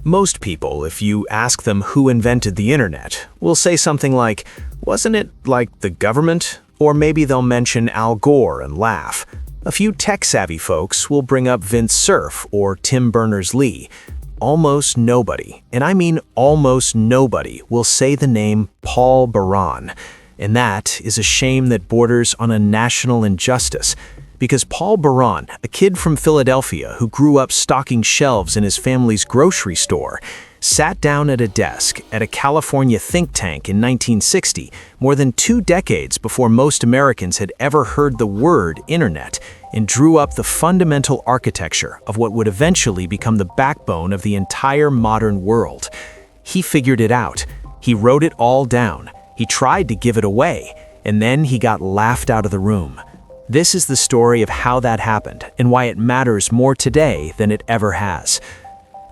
Most people, if you ask them who invented the internet, will say something like, wasn't it like the government? Or maybe they'll mention Al Gore and laugh. A few tech-savvy folks will bring up Vince Cerf or Tim Berners-Lee. Almost nobody, and I mean almost nobody, will say the name Paul Baran. And that is a shame that borders on a national injustice. Because Paul Baran, a kid from Philadelphia who grew up stocking shelves in his family's grocery store, sat down at a desk at a California think tank in 1960, more than 2 decades before most Americans had ever heard the word internet, and drew up the fundamental architecture of what would eventually become the backbone of the entire modern world. He figured it out. He wrote it all down. He tried to give it away, and then he got laughed out of the room. This is the story of how that happened and why it matters more today than it ever has.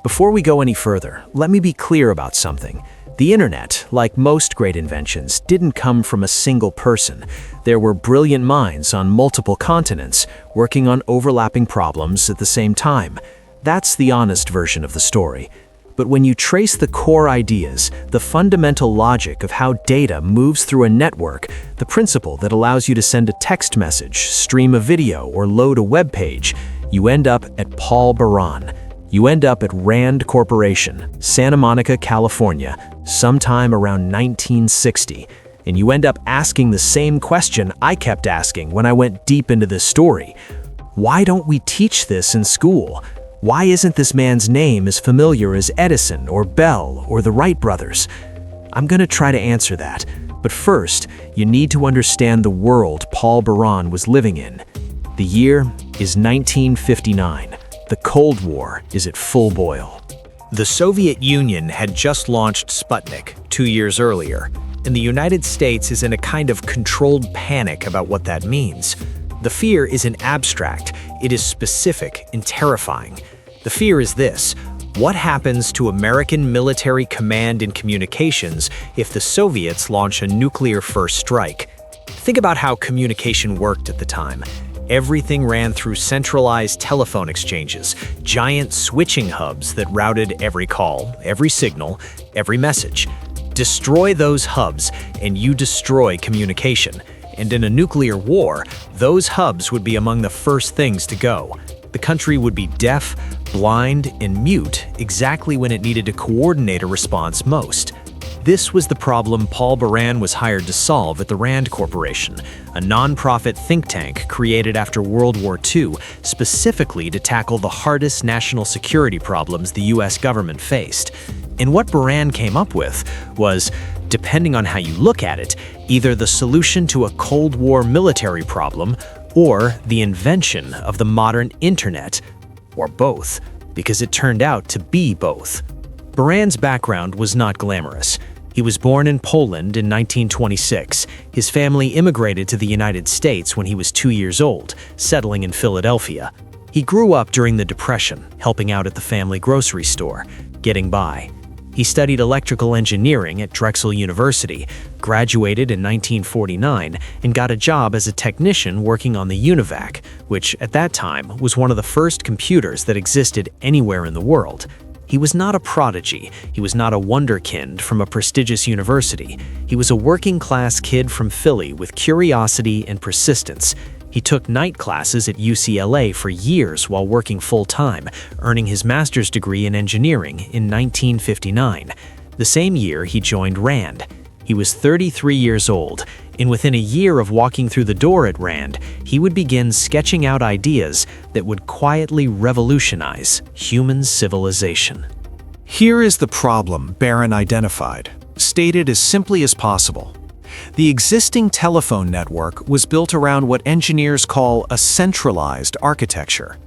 Before we go any further, let me be clear about something. The internet, like most great inventions, didn't come from a single person. There were brilliant minds on multiple continents working on overlapping problems at the same time. That's the honest version of the story. But when you trace the core ideas, the fundamental logic of how data moves through a network, the principle that allows you to send a text message, stream a video, or load a web page, you end up at Paul Baran. You end up at Rand Corporation, Santa Monica, California, sometime around 1960. And you end up asking the same question I kept asking when I went deep into this story. Why don't we teach this in school? Why isn't this man's name as familiar as Edison or Bell or the Wright brothers? I'm going to try to answer that, but first, you need to understand the world Paul Baran was living in. The year is 1959. The Cold War is at full boil. The Soviet Union had just launched Sputnik 2 years earlier, and the United States is in a kind of controlled panic about what that means. The fear isn't abstract, it is specific and terrifying. The fear is this: what happens to American military command and communications if the Soviets launch a nuclear-first strike? Think about how communication worked at the time. Everything ran through centralized telephone exchanges, giant switching hubs that routed every call, every signal, every message. Destroy those hubs, and you destroy communication. And in a nuclear war, those hubs would be among the first things to go. The country would be deaf, blind, and mute exactly when it needed to coordinate a response most. This was the problem Paul Baran was hired to solve at the Rand Corporation, a nonprofit think tank created after World War II specifically to tackle the hardest national security problems the US government faced. And what Baran came up with was, depending on how you look at it, either the solution to a Cold War military problem or the invention of the modern internet, or both, because it turned out to be both. Baran's background was not glamorous. He was born in Poland in 1926. His family immigrated to the United States when he was 2 years old, settling in Philadelphia. He grew up during the Depression, helping out at the family grocery store, getting by. He studied electrical engineering at Drexel University, graduated in 1949, and got a job as a technician working on the UNIVAC, which at that time was one of the first computers that existed anywhere in the world. He was not a prodigy. He was not a wonderkind from a prestigious university. He was a working-class kid from Philly with curiosity and persistence. He took night classes at UCLA for years while working full-time, earning his master's degree in engineering in 1959. The same year, he joined Rand. He was 33 years old, and within a year of walking through the door at Rand, he would begin sketching out ideas that would quietly revolutionize human civilization. Here is the problem Baran identified, stated as simply as possible. The existing telephone network was built around what engineers call a centralized architecture.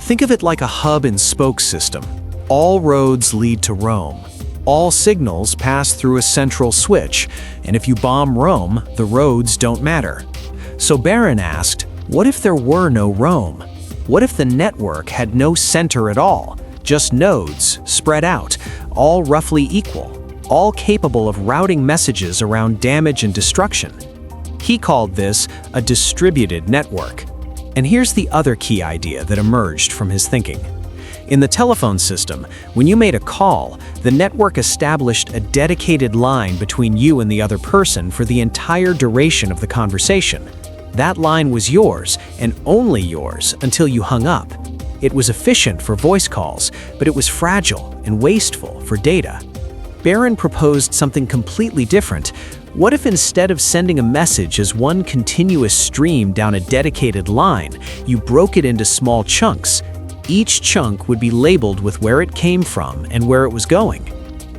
Think of it like a hub and spoke system. All roads lead to Rome. All signals pass through a central switch, and if you bomb Rome, the roads don't matter. So Baran asked, what if there were no Rome? What if the network had no center at all, just nodes spread out, all roughly equal, all capable of routing messages around damage and destruction? He called this a distributed network. And here's the other key idea that emerged from his thinking. In the telephone system, when you made a call, the network established a dedicated line between you and the other person for the entire duration of the conversation. That line was yours, and only yours, until you hung up. It was efficient for voice calls, but it was fragile and wasteful for data. Barron proposed something completely different. What if instead of sending a message as one continuous stream down a dedicated line, you broke it into small chunks? Each chunk would be labeled with where it came from and where it was going.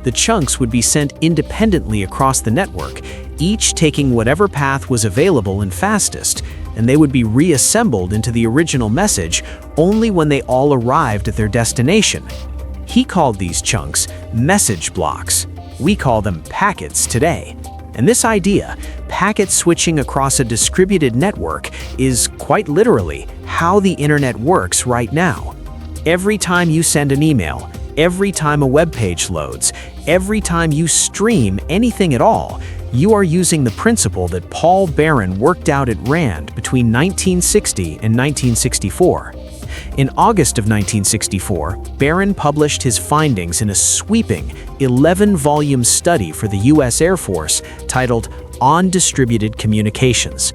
The chunks would be sent independently across the network, each taking whatever path was available and fastest, and they would be reassembled into the original message only when they all arrived at their destination. He called these chunks message blocks. We call them packets today. And this idea, packet switching across a distributed network, is quite literally how the internet works right now. Every time you send an email, every time a web page loads, every time you stream anything at all, you are using the principle that Paul Barron worked out at RAND between 1960 and 1964. In August of 1964, Barron published his findings in a sweeping 11-volume study for the U.S. Air Force titled On Distributed Communications.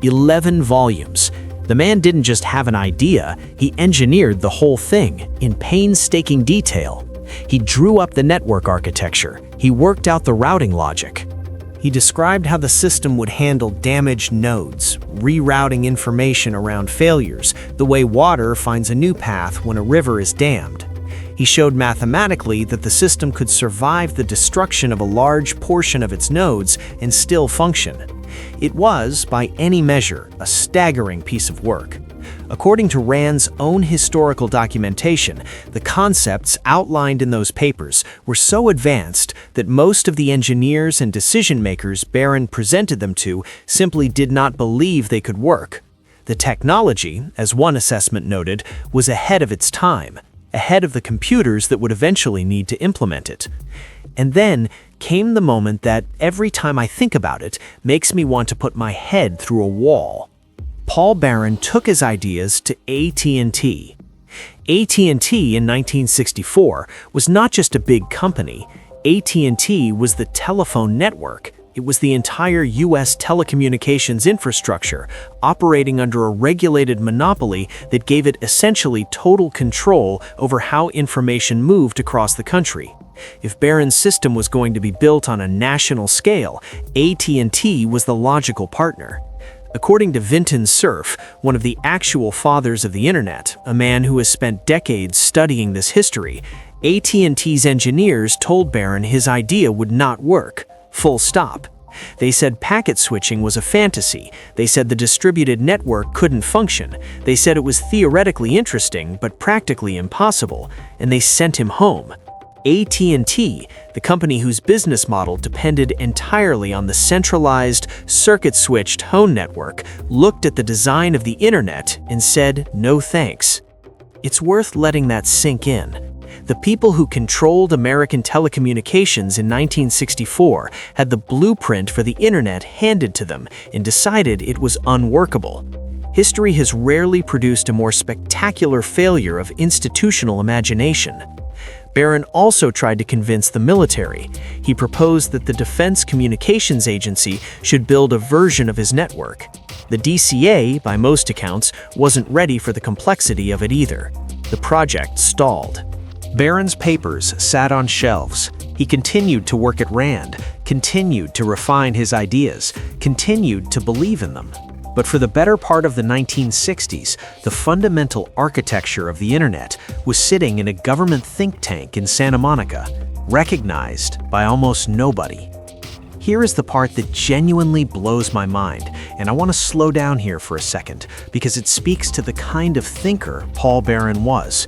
11 volumes. The man didn't just have an idea, he engineered the whole thing in painstaking detail. He drew up the network architecture. He worked out the routing logic. He described how the system would handle damaged nodes, rerouting information around failures, the way water finds a new path when a river is dammed. He showed mathematically that the system could survive the destruction of a large portion of its nodes and still function. It was, by any measure, a staggering piece of work. According to RAND's own historical documentation, the concepts outlined in those papers were so advanced that most of the engineers and decision-makers Barron presented them to simply did not believe they could work. The technology, as one assessment noted, was ahead of its time, ahead of the computers that would eventually need to implement it. And then came the moment that, every time I think about it, makes me want to put my head through a wall. Paul Barron took his ideas to AT&T. AT&T in 1964 was not just a big company. AT&T was the telephone network. It was the entire U.S. telecommunications infrastructure, operating under a regulated monopoly that gave it essentially total control over how information moved across the country. If Barron's system was going to be built on a national scale, AT&T was the logical partner. According to Vinton Cerf, one of the actual fathers of the internet, a man who has spent decades studying this history, AT&T's engineers told Barron his idea would not work. Full stop. They said packet switching was a fantasy. They said the distributed network couldn't function. They said it was theoretically interesting, but practically impossible. And they sent him home. AT&T, the company whose business model depended entirely on the centralized, circuit-switched phone network, looked at the design of the internet and said, no thanks. It's worth letting that sink in. The people who controlled American telecommunications in 1964 had the blueprint for the internet handed to them and decided it was unworkable. History has rarely produced a more spectacular failure of institutional imagination. Barron also tried to convince the military. He proposed that the Defense Communications Agency should build a version of his network. The DCA, by most accounts, wasn't ready for the complexity of it either. The project stalled. Barron's papers sat on shelves. He continued to work at RAND, continued to refine his ideas, continued to believe in them. But for the better part of the 1960s, the fundamental architecture of the internet was sitting in a government think tank in Santa Monica, recognized by almost nobody. Here is the part that genuinely blows my mind, and I want to slow down here for a second because it speaks to the kind of thinker Paul Barron was.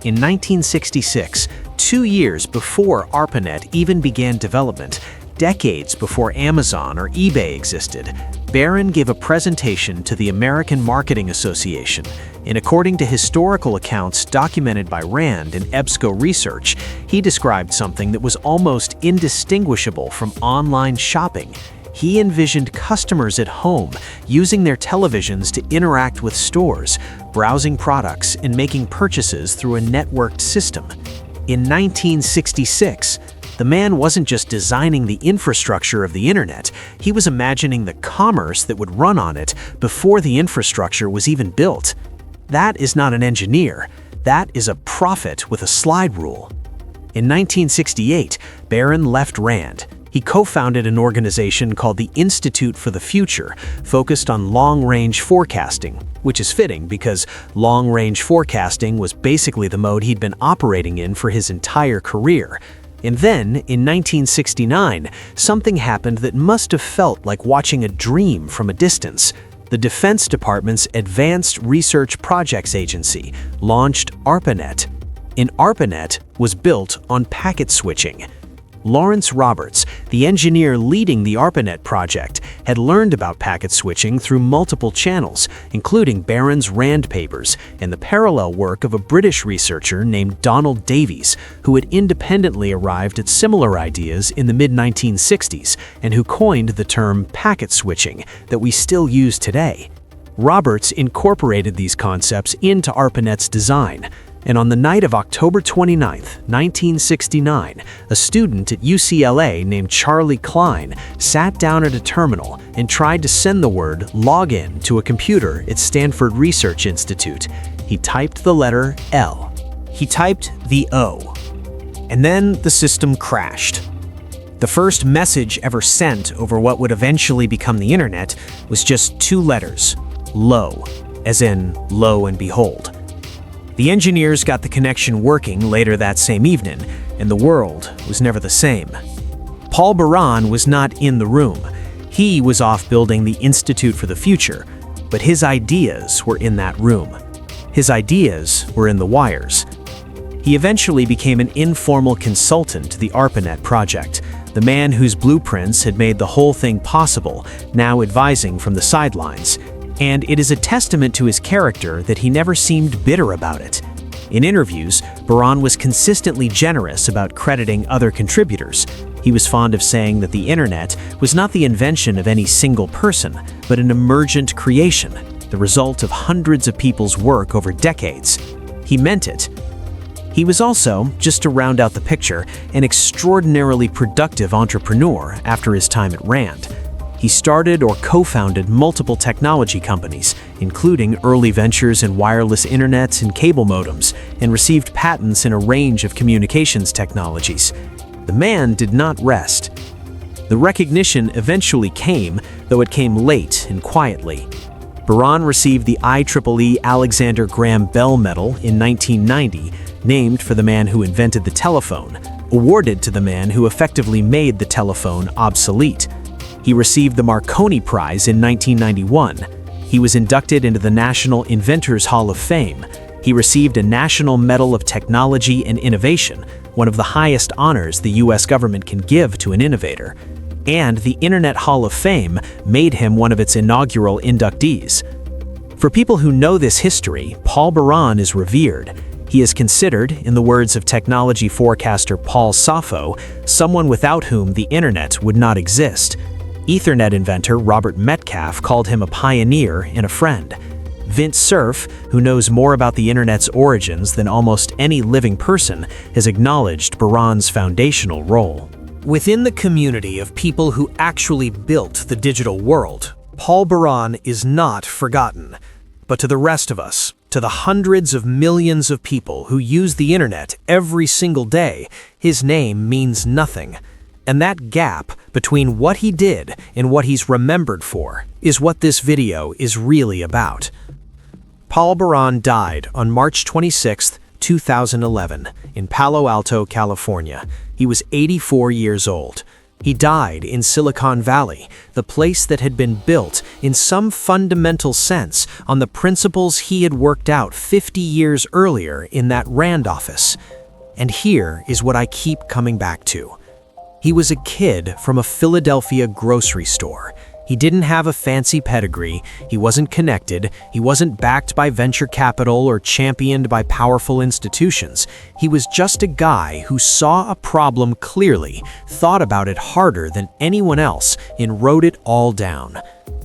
In 1966, 2 years before ARPANET even began development, decades before Amazon or eBay existed, Barron gave a presentation to the American Marketing Association, and according to historical accounts documented by RAND and EBSCO research, he described something that was almost indistinguishable from online shopping. he envisioned customers at home using their televisions to interact with stores, browsing products, and making purchases through a networked system. In 1966, the man wasn't just designing the infrastructure of the internet, he was imagining the commerce that would run on it before the infrastructure was even built. That is not an engineer, that is a prophet with a slide rule. In 1968, Barron left Rand. He co-founded an organization called the Institute for the Future, focused on long-range forecasting, which is fitting because long-range forecasting was basically the mode he'd been operating in for his entire career. And then, in 1969, something happened that must have felt like watching a dream from a distance. The Defense Department's Advanced Research Projects Agency launched ARPANET. And ARPANET was built on packet switching. Lawrence Roberts, the engineer leading the ARPANET project, had learned about packet switching through multiple channels, including Barron's Rand papers and the parallel work of a British researcher named Donald Davies, who had independently arrived at similar ideas in the mid-1960s and who coined the term packet switching that we still use today. Roberts incorporated these concepts into ARPANET's design. And on the night of October 29, 1969, a student at UCLA named Charlie Klein sat down at a terminal and tried to send the word login to a computer at Stanford Research Institute. He typed the letter L. He typed the O. And then the system crashed. The first message ever sent over what would eventually become the internet was just 2 letters, lo, as in lo and behold. The engineers got the connection working later that same evening, and the world was never the same. Paul Baran was not in the room. He was off building the Institute for the Future, but his ideas were in that room. His ideas were in the wires. He eventually became an informal consultant to the ARPANET project, the man whose blueprints had made the whole thing possible, now advising from the sidelines. And it is a testament to his character that he never seemed bitter about it. In interviews, Baran was consistently generous about crediting other contributors. He was fond of saying that the internet was not the invention of any single person, but an emergent creation, the result of hundreds of people's work over decades. He meant it. He was also, just to round out the picture, an extraordinarily productive entrepreneur after his time at Rand. He started or co-founded multiple technology companies, including early ventures in wireless internet and cable modems, and received patents in a range of communications technologies. The man did not rest. The recognition eventually came, though it came late and quietly. Baran received the IEEE Alexander Graham Bell Medal in 1990, named for the man who invented the telephone, awarded to the man who effectively made the telephone obsolete. He received the Marconi Prize in 1991. He was inducted into the National Inventors Hall of Fame. He received a National Medal of Technology and Innovation, one of the highest honors the U.S. government can give to an innovator. And the Internet Hall of Fame made him one of its inaugural inductees. For people who know this history, Paul Baran is revered. He is considered, in the words of technology forecaster Paul Saffo, someone without whom the internet would not exist. Ethernet inventor Robert Metcalfe called him a pioneer and a friend. Vint Cerf, who knows more about the internet's origins than almost any living person, has acknowledged Baran's foundational role. Within the community of people who actually built the digital world, Paul Baran is not forgotten. But to the rest of us, to the hundreds of millions of people who use the internet every single day, his name means nothing. And that gap between what he did and what he's remembered for is what this video is really about. Paul Baran died on March 26, 2011, in Palo Alto, California. He was 84 years old. He died in Silicon Valley, the place that had been built in some fundamental sense on the principles he had worked out 50 years earlier in that Rand office. And here is what I keep coming back to. He was a kid from a Philadelphia grocery store. He didn't have a fancy pedigree, he wasn't connected, he wasn't backed by venture capital or championed by powerful institutions. He was just a guy who saw a problem clearly, thought about it harder than anyone else, and wrote it all down.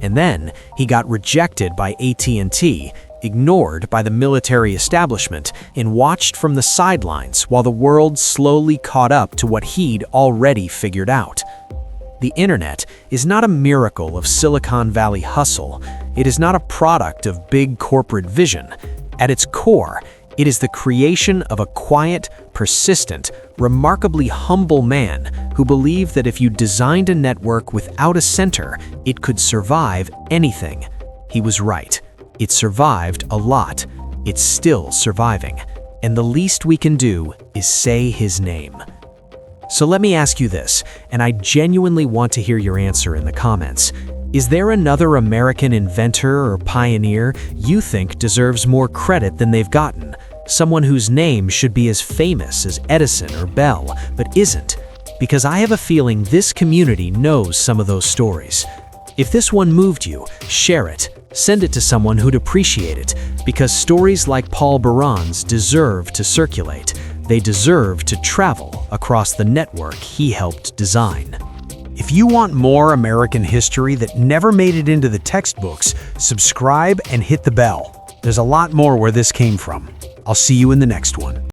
And then he got rejected by AT&T, ignored by the military establishment, and watched from the sidelines while the world slowly caught up to what he'd already figured out. The internet is not a miracle of Silicon Valley hustle. It is not a product of big corporate vision. At its core, it is the creation of a quiet, persistent, remarkably humble man who believed that if you designed a network without a center, it could survive anything. He was right. It survived a lot. It's still surviving. And the least we can do is say his name. So let me ask you this, and I genuinely want to hear your answer in the comments. Is there another American inventor or pioneer you think deserves more credit than they've gotten? Someone whose name should be as famous as Edison or Bell, but isn't? Because I have a feeling this community knows some of those stories. If this one moved you, share it. Send it to someone who'd appreciate it, because stories like Paul Baran's deserve to circulate. They deserve to travel across the network he helped design. If you want more American history that never made it into the textbooks, subscribe and hit the bell. There's a lot more where this came from. I'll see you in the next one.